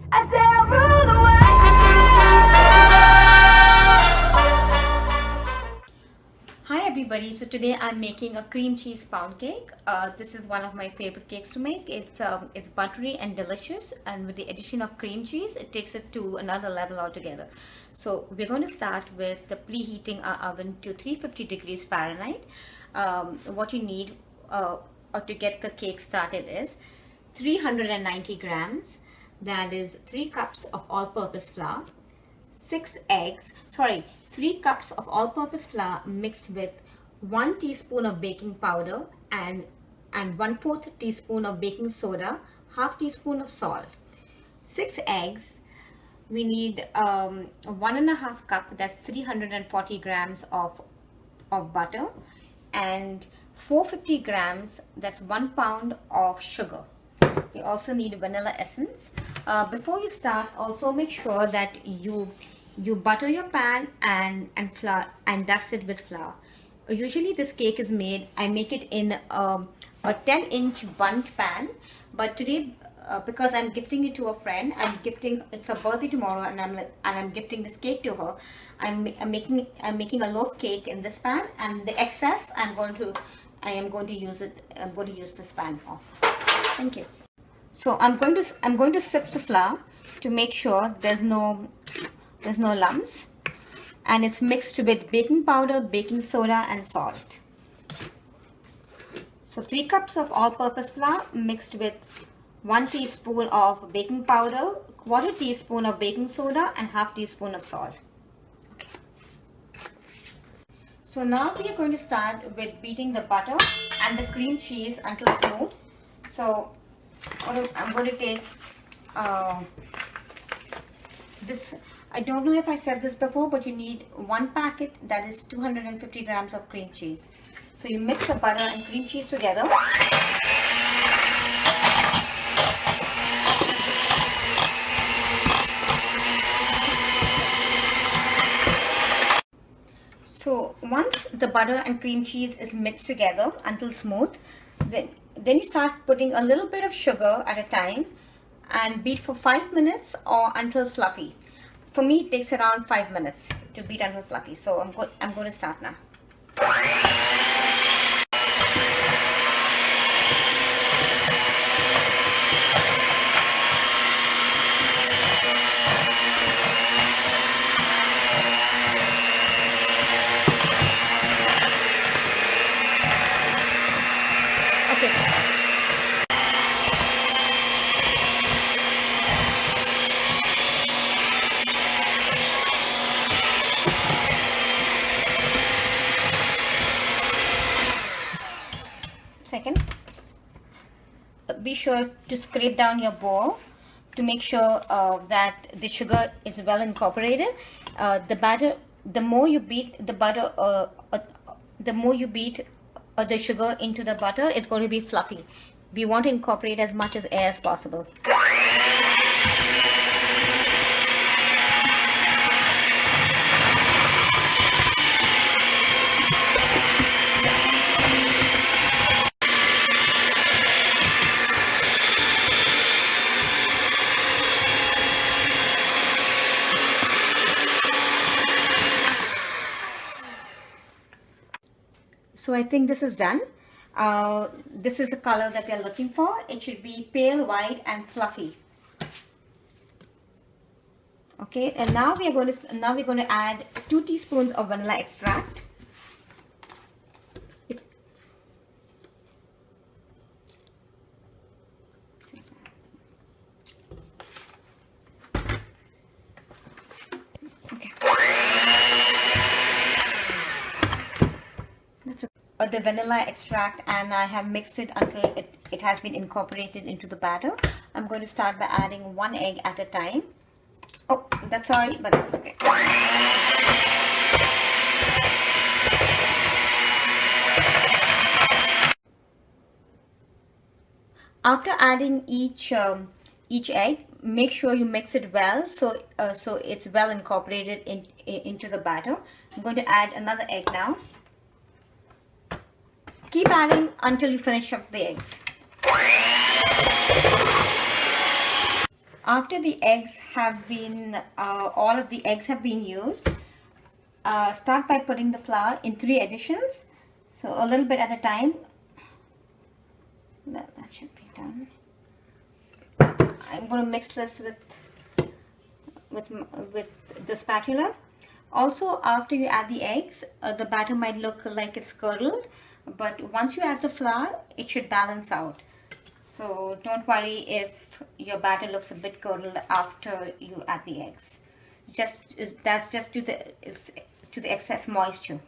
I say I'll rule the world. Hi everybody, so today I'm making a cream cheese pound cake. This is one of my favorite cakes to make. It's buttery and delicious, and with the addition of cream cheese it takes it to another level altogether. So we're going to start with the preheating our oven to 350 degrees Fahrenheit. What you need to get the cake started is 390 grams, that is 3 cups of all-purpose flour, 3 cups of all-purpose flour mixed with 1 teaspoon of baking powder and 1/4 teaspoon of baking soda, half teaspoon of salt, 6 eggs. We need 1.5 cup, that's 340 grams of butter, and 450 grams, that's 1 pound of sugar. We also need vanilla essence. Before you start, also make sure that you butter your pan and flour and dust it with flour. Usually this cake is made, I make it in a 10-inch bundt pan, but today because I'm gifting it to a friend, it's her birthday tomorrow, and I'm gifting this cake to her. I'm making a loaf cake in this pan, and the excess I'm going to use this pan for. Thank you. So I'm going to sift the flour to make sure there's no lumps, and it's mixed with baking powder, baking soda and salt. So 3 cups of all-purpose flour mixed with 1 teaspoon of baking powder, 1/4 teaspoon of baking soda and half teaspoon of salt. Okay. So now we are going to start with beating the butter and the cream cheese until smooth. So I'm going to take this. I don't know if I said this before, but you need 1 packet, that is 250 grams of cream cheese. So you mix the butter and cream cheese together. So once the butter and cream cheese is mixed together until smooth, then you start putting a little bit of sugar at a time and beat for 5 minutes or until fluffy. For me, it takes around 5 minutes to beat until fluffy. So I'm going to start now. Okay. Second, be sure to scrape down your bowl to make sure that the sugar is well incorporated. The more you beat the butter, the sugar into the butter, it's going to be fluffy. We want to incorporate as much as air as possible. So I think this is done. This is the color that we are looking for. It should be pale white and fluffy. Okay, and now we're going to add 2 teaspoons of vanilla extract. Okay. The vanilla extract, and I have mixed it until it has been incorporated into the batter. I'm going to start by adding 1 egg at a time. Oh, that's sorry, but that's okay. After adding each egg, make sure you mix it well so it's well incorporated into the batter. I'm going to add another egg now. Keep adding until you finish up the eggs. after the eggs have been, all of the eggs have been used, start by putting the flour in 3 additions. So a little bit at a time. That should be done. I'm going to mix this with the spatula. Also, after you add the eggs, the batter might look like it's curdled, but once you add the flour, it should balance out. So don't worry if your batter looks a bit curdled after you add the eggs. That's just to the excess moisture.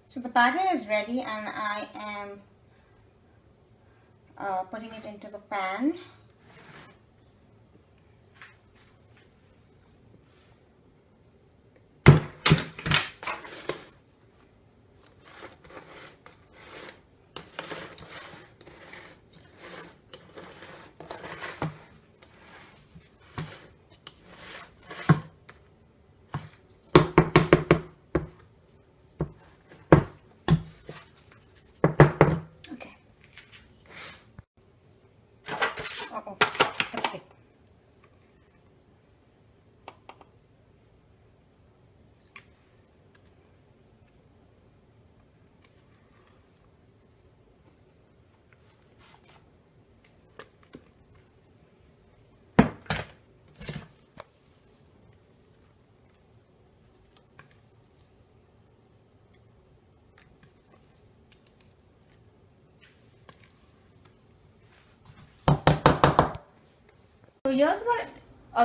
So the batter is ready, and I am putting it into the pan. Uh-oh, that's big.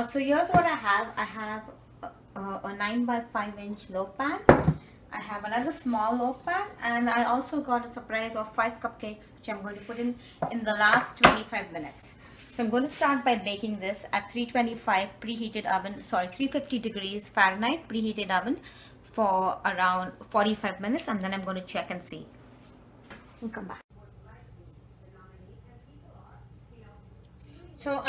So here's what I have. I have a 9 by 5 inch loaf pan. I have another small loaf pan, and I also got a surprise of 5 cupcakes, which I'm going to put in the last 25 minutes. So I'm going to start by baking this at 325 preheated oven, 350 degrees Fahrenheit preheated oven for around 45 minutes, and then I'm going to check and see. We'll come back. So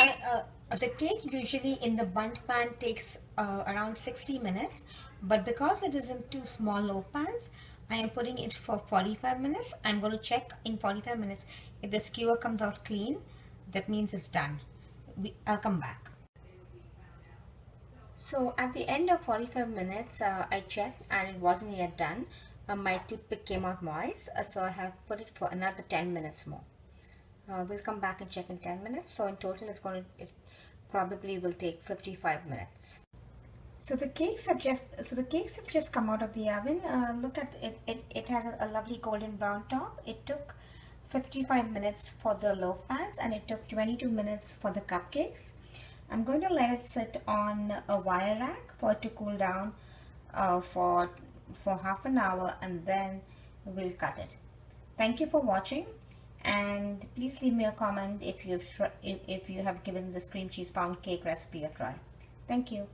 the cake usually in the bundt pan takes around 60 minutes, but because it is in 2 small loaf pans, I am putting it for 45 minutes. I'm going to check in 45 minutes if the skewer comes out clean. That means it's done. I'll come back. So at the end of 45 minutes, I checked and it wasn't yet done. My toothpick came out moist, so I have put it for another 10 minutes more. We'll come back and check in 10 minutes. So in total, it probably will take 55 minutes. So the cakes have just come out of the oven. Look at it. It has a lovely golden brown top. It took 55 minutes for the loaf pans, and it took 22 minutes for the cupcakes. I'm going to let it sit on a wire rack for it to cool down for half an hour, and then we'll cut it. Thank you for watching, and please leave me a comment if you have given this cream cheese pound cake recipe a try. Thank you.